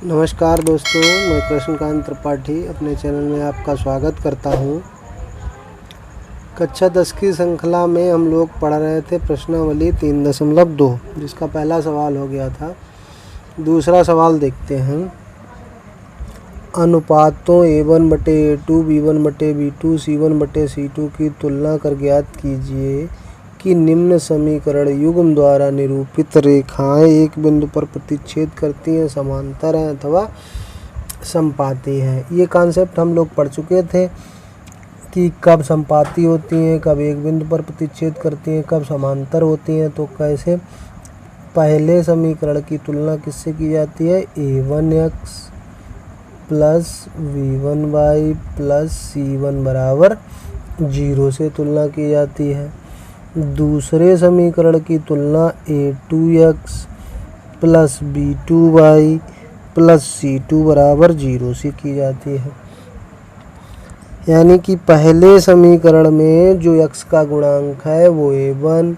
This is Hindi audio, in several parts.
नमस्कार दोस्तों, मैं कृष्णकांत त्रिपाठी अपने चैनल में आपका स्वागत करता हूं। कक्षा 10 की श्रृंखला में हम लोग पढ़ रहे थे प्रश्नावली 3.2, जिसका पहला सवाल हो गया था। दूसरा सवाल देखते हैं। अनुपातों A1/A2, B1/B2, C1/C2 की तुलना कर ज्ञात कीजिए कि निम्न समीकरण युग्म द्वारा निरूपित रेखाएं एक बिंदु पर प्रतिच्छेद करती हैं, समांतर हैं अथवा समपाती हैं। ये कॉन्सेप्ट हम लोग पढ़ चुके थे कि कब समपाती होती हैं, कब एक बिंदु पर प्रतिच्छेद करती हैं, कब समांतर होती हैं। तो कैसे पहले समीकरण की तुलना किससे की जाती है? A1x plus V1y plus C1 बराबर 0 से तुलना की जाती है। दूसरे समीकरण की तुलना A2x plus B2y plus C2 बराबर 0 से की जाती है। यानी कि पहले समीकरण में जो x का गुणांक है वो A1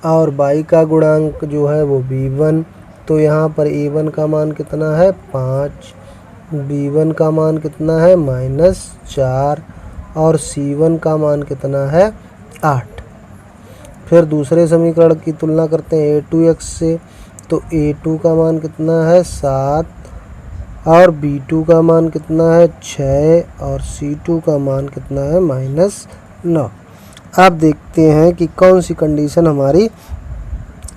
और y का गुणांक जो है वो B1। तो यहाँ पर A1 का मान कितना है? 5, B1 का मान कितना है? -4 और C1 का मान कितना है? 8। फिर दूसरे समीकरण की तुलना करते हैं A2x से। तो A2 का मान कितना है? 7 और B2 का मान कितना है? 6 और C2 का मान कितना है? -9। अब देखते हैं कि कौन सी कंडीशन हमारी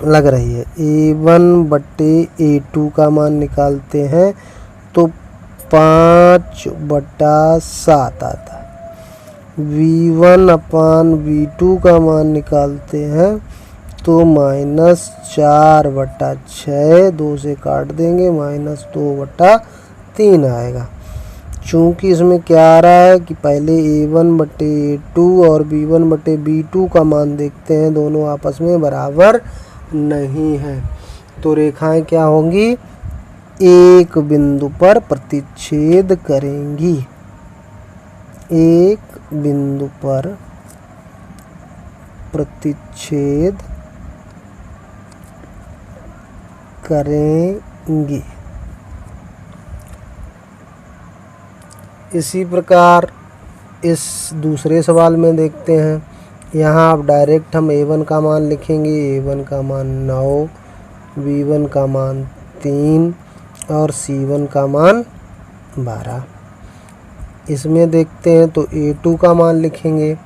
लग रही है। A1/A2 का मान निकालते हैं तो 5/7 आता है। V1/V2 का मान निकालते हैं तो -4/6, 2 से काट देंगे, -2/3 आएगा। चूँकि इसमें क्या आ रहा है कि पहले A1/A2 और B1/B2 का मान देखते हैं, दोनों आपस में बराबर नहीं है। तो रेखाएं क्या होंगी? एक बिंदु पर प्रतिच्छेद करेंगी। एक बिंदु पर प्रतिच्छेद करेंगी। इसी प्रकार इस दूसरे सवाल में देखते हैं। यहाँ आप डायरेक्ट हम A1 का मान लिखेंगे। A1 का मान 9, B1 का मान 3 और C1 का मान 12। इसमें देखते हैं तो A2 का मान लिखेंगे।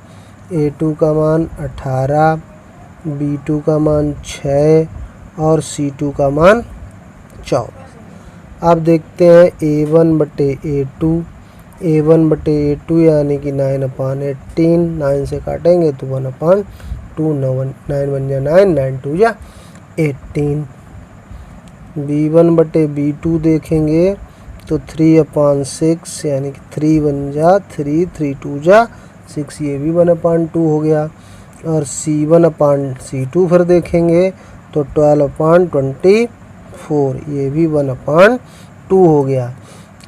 A2 का मान 18, B2 का मान 6 और C2 का मान 24। अब देखते हैं A1/A2। A1/A2 यानी कि 9/18, 9 से काटेंगे तो 1/2, 9 1 जा 9, 9 2 जा 18। B1/B2 देखेंगे तो 3/6 यानी कि 3 1 जा 3, 3 2 जा 6, ये भी 1/2 हो गया। और C1/C2 फिर देखेंगे तो 12/24, ये भी 1/2 हो गया।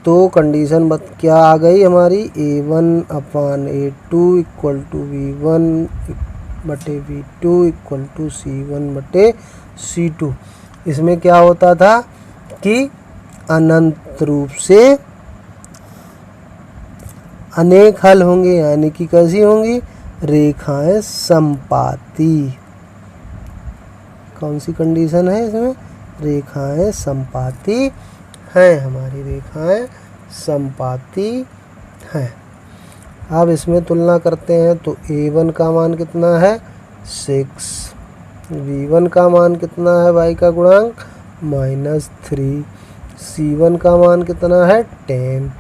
तो कंडीशन क्या आ गई हमारी? A1/A2 = V1/V2 = C1/C2। इसमें क्या होता था कि अनंत रूप से अनेक हल होंगे, यानी कि कैसी होंगी? रेखाएं समपाती। कौन सी कंडीशन है इसमें? रेखाएं समपाती हैं, हमारी रेखाएं समपाती हैं। अब इसमें तुलना करते हैं तो A1 का मान कितना है? 6, V1 का मान कितना है? y का गुणांक -3, C1 का मान कितना है? 10।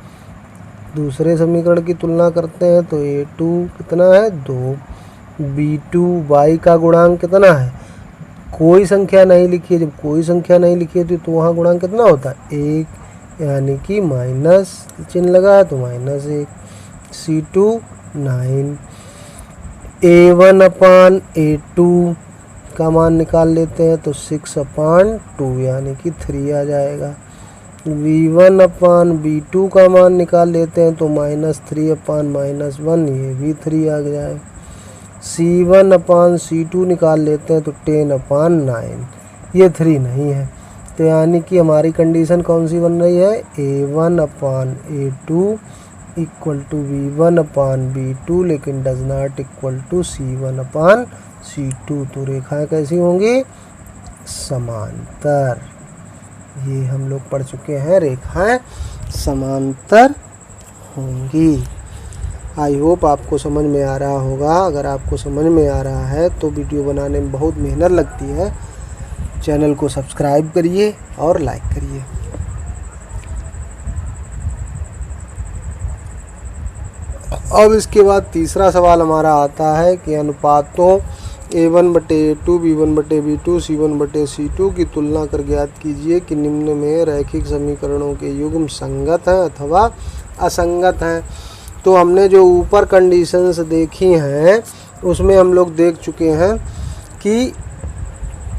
दूसरे समीकरण की तुलना करते हैं तो A2 कितना है? 2, B2 y का गुणांक कितना है? कोई संख्या नहीं लिखी है। जब कोई संख्या नहीं लिखी है तो वहाँ गुणांक कितना होता है? 1, यानी कि माइनस चिन्ह लगा है तो -1। C2 9। A1/A2 का मान निकाल लेते हैं तो 6/2 यानी कि 3 आ जाएगा। V1/B2 का मान निकाल लेते हैं तो -3/-1, ये भी 3 आ जाए। C1/C2 निकाल लेते हैं तो 10/9, ये 3 नहीं है। तो यानी कि हमारी कंडीशन कौन सी बन रही है, A1/A2 इक्वल टू B1/B2 लेकिन does not equal to C1/C2। तो रेखाएं कैसी होंगी, समांतर। ये हम लोग पढ़ चुके हैं, रेखाएं समांतर होंगी। आई होप आपको समझ में आ रहा होगा। अगर आपको समझ में आ रहा है तो वीडियो बनाने में बहुत मेहनत लगती है। चैनल को सब्सक्राइब करिए और लाइक करिए। अब इसके बाद तीसरा सवाल हमारा आता है कि अनुपातों A1/A2 B1/B2 C1/C2 की तुलना कर ज्ञात कीजिए कि निम्न में रैखिक समीकरणों के युग्म संगत हैं अथवा असंगत हैं। तो हमने जो ऊपर कंडीशंस देखी हैं उसमें हम लोग देख चुके हैं कि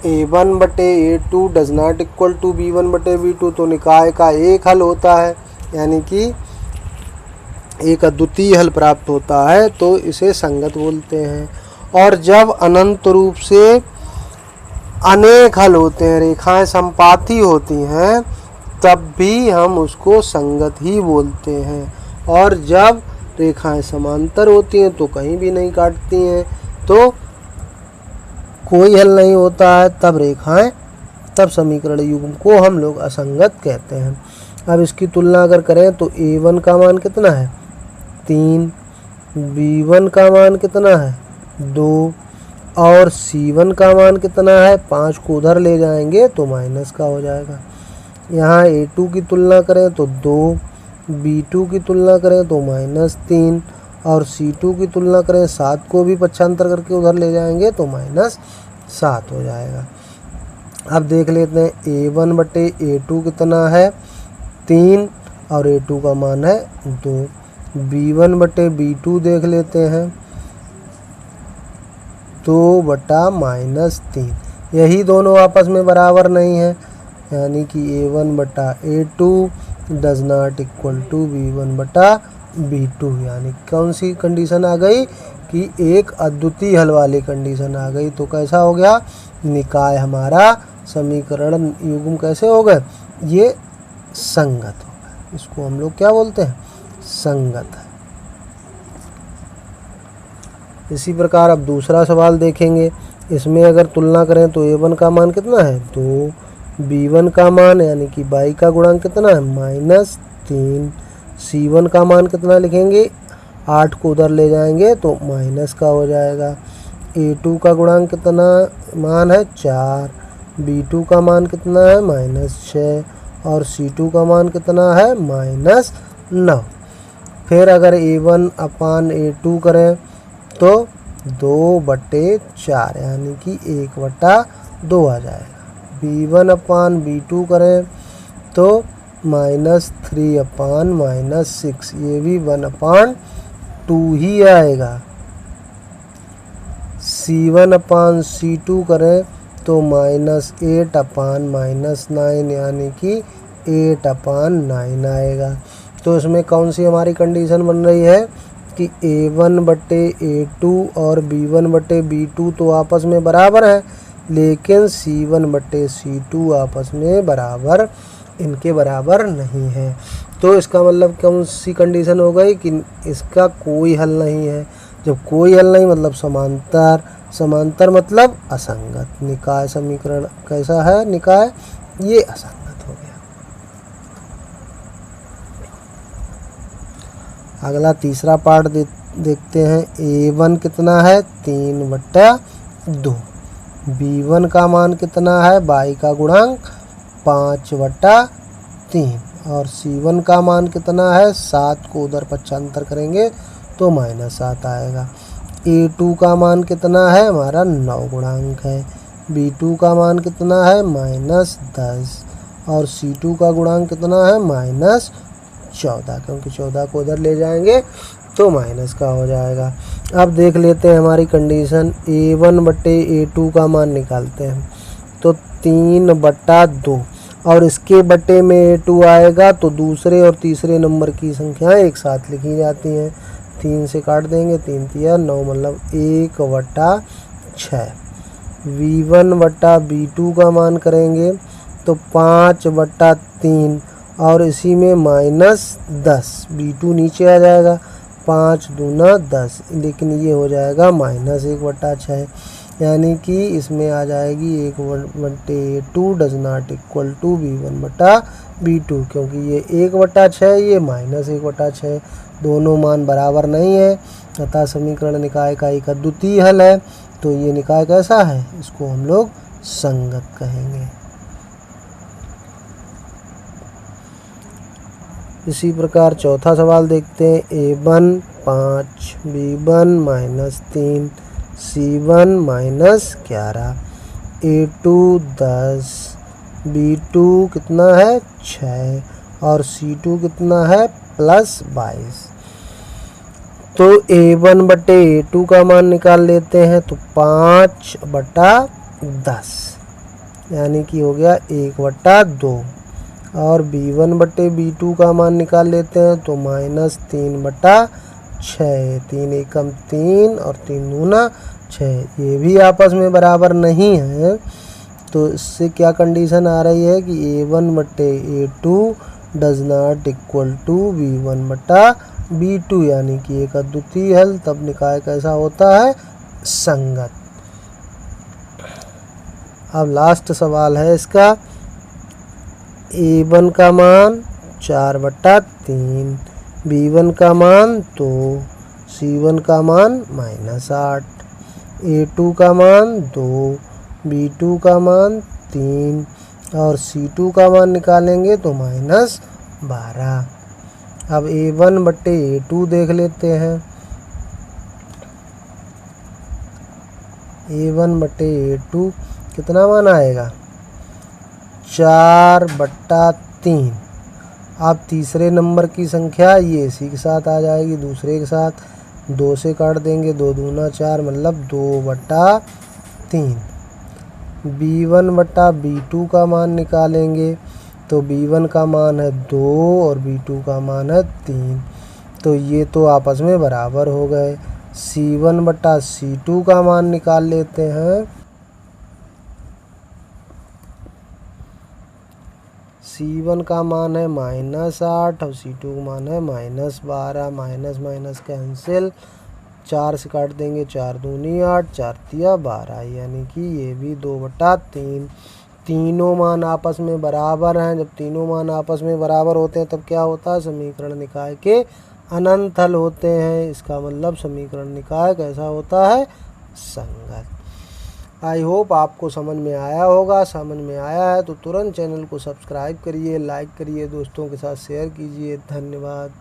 A1/A2 does not equal to B1/B2। तो निकाय का एक हल होता है, यानी कि एक अद्वितीय हल प्राप्त होता है, तो इसे संगत बोलते हैं। और जब अनंत रूप से अनेक हल होते हैं, रेखाएं समपाती होती हैं, तब भी हम उसको संगत ही बोलते हैं। और जब रेखाएं समांतर होती हैं तो कहीं भी नहीं काटती हैं, तो कोई हल नहीं होता है, तब समीकरण युग्म को हम लोग असंगत कहते हैं। अब इसकी तुलना अगर करें तो A1 का मान कितना है, 3, B1 का मान कितना है, 2 और C1 का मान कितना है, 5 को उधर ले जाएंगे तो माइनस का हो जाएगा। यहाँ A2 की तुलना करें तो 2, B2 की तुलना करें तो -3 और C2 की तुलना करें 7 को भी पक्षांतर करके उधर ले जाएंगे तो -7 हो जाएगा। अब देख लेते हैं A1/A2 कितना है, 3 और A2 का मान है 2। B1/B2 देख लेते हैं, 2/-3। यही दोनों आपस में बराबर नहीं है, यानी कि A1/A2 does not equal to B1/B2। यानी कौन सी कंडीशन आ गई कि एक अद्वितीय हल वाली कंडीशन आ गई। तो कैसा हो गया, निकाय हमारा समीकरण युग्म कैसे हो गए, ये संगत हो गए। इसको हम लोग क्या बोलते हैं, संगत है। इसी प्रकार अब दूसरा सवाल देखेंगे। इसमें अगर तुलना करें तो A1 का मान कितना है, 2, B1 का मान यानी कि बाई का गुणांक कितना है, -3, C1 का मान कितना लिखेंगे, 8 को उधर ले जाएंगे तो माइनस का हो जाएगा। A2 का गुणांक कितना मान है, 4, B2 का मान कितना है, -6 और C2 का मान कितना है, -9। फिर अगर A1/A2 करें तो 2/4 यानी कि 1/2 आ जाएगा। B1/B2 करें तो -3/-6, ये भी 1/2 ही आएगा। C1/C2 करें तो -8/-9 यानी कि 8/9 आएगा। तो इसमें कौन सी हमारी कंडीशन बन रही है कि A1/A2 और B1/B2 तो आपस में बराबर है, लेकिन C1/C2 आपस में बराबर, इनके बराबर नहीं है। तो इसका मतलब कौन सी कंडीशन हो गई कि इसका कोई हल नहीं है। जब कोई हल नहीं मतलब समांतर, समांतर मतलब असंगत। निकाय समीकरण कैसा है, निकाय ये असंगत हो गया। अगला तीसरा पार्ट देखते हैं। A1 कितना है, 3/2। B1 का मान कितना है, बाई का गुणांक 5/3 और C1 का मान कितना है, 7 को उधर पक्षांतर करेंगे तो -7 आएगा। A2 का मान कितना है, हमारा 9 गुणांक है। B2 का मान कितना है, -10 और C2 का गुणांक कितना है, -14, क्योंकि 14 को उधर ले जाएंगे तो माइनस का हो जाएगा। अब देख लेते हैं हमारी कंडीशन। A1/A2 का मान निकालते हैं तो 3/2 और इसके बटे में A2 आएगा तो दूसरे और तीसरे नंबर की संख्याएं एक साथ लिखी जाती हैं। 3 से काट देंगे, 3 तिया 9 मतलब 1/6। V1/B2 का मान करेंगे तो 5/3 और इसी में -10, B2 नीचे आ जाएगा, 5 दूना 10, लेकिन ये हो जाएगा -1/6, यानी कि इसमें आ जाएगी 1/A2 does not equal to B1/B2, क्योंकि ये 1/6 ये -1/6, दोनों मान बराबर नहीं है, अतः समीकरण निकाय का एक अद्वितीय हल है। तो ये निकाय कैसा है, इसको हम लोग संगत कहेंगे। इसी प्रकार चौथा सवाल देखते हैं। A1 5, B1 -3, C1 -11, A2 10, B2 कितना है 6 और C2 कितना है +22। तो A1/A2 का मान निकाल लेते हैं, तो 5/10 यानी कि हो गया 1/2, और B1/B2 का मान निकाल लेते हैं, तो -3/6, 3 एकम 3 और 3 दूना 6, ये भी आपस में बराबर नहीं है। तो इससे क्या कंडीशन आ रही है कि A1/A2 does not equal to B1/B2, यानी कि एक अद्वितीय हल। तब निकाय कैसा होता है, संगत। अब लास्ट सवाल है इसका। A1 का मान 4/3, B1 का मान 2, C1 का मान -8, A2 का मान 2, B2 का मान 3 और C2 का मान निकालेंगे तो -12। अब A1/A2 देख लेते हैं। A1/A2 कितना मान आएगा, 4/3। अब तीसरे नंबर की संख्या ये इसी के साथ आ जाएगी, दूसरे के साथ 2 से काट देंगे, 2 दूना 4 मतलब 2/3। B1/B2 का मान निकालेंगे, तो B1 का मान है 2 और B2 का मान है 3, तो ये तो आपस में बराबर हो गए। C1/C2 का मान निकाल लेते हैं। C1 का मान है -8 और C2 का मान है -12, माइनस कैंसिल, 4 से काट देंगे, 4 दूनी 8, 4 तिया 12, यानी कि ये भी 2/3। तीनों मान आपस में बराबर हैं। जब तीनों मान आपस में बराबर होते हैं तब क्या होता है, समीकरण निकाय के अनंत हल होते हैं। इसका मतलब समीकरण निकाय कैसा होता है, संगत। आई होप आपको समझ में आया होगा। समझ में आया है तो तुरंत चैनल को सब्सक्राइब करिए, लाइक करिए, दोस्तों के साथ शेयर कीजिए। धन्यवाद।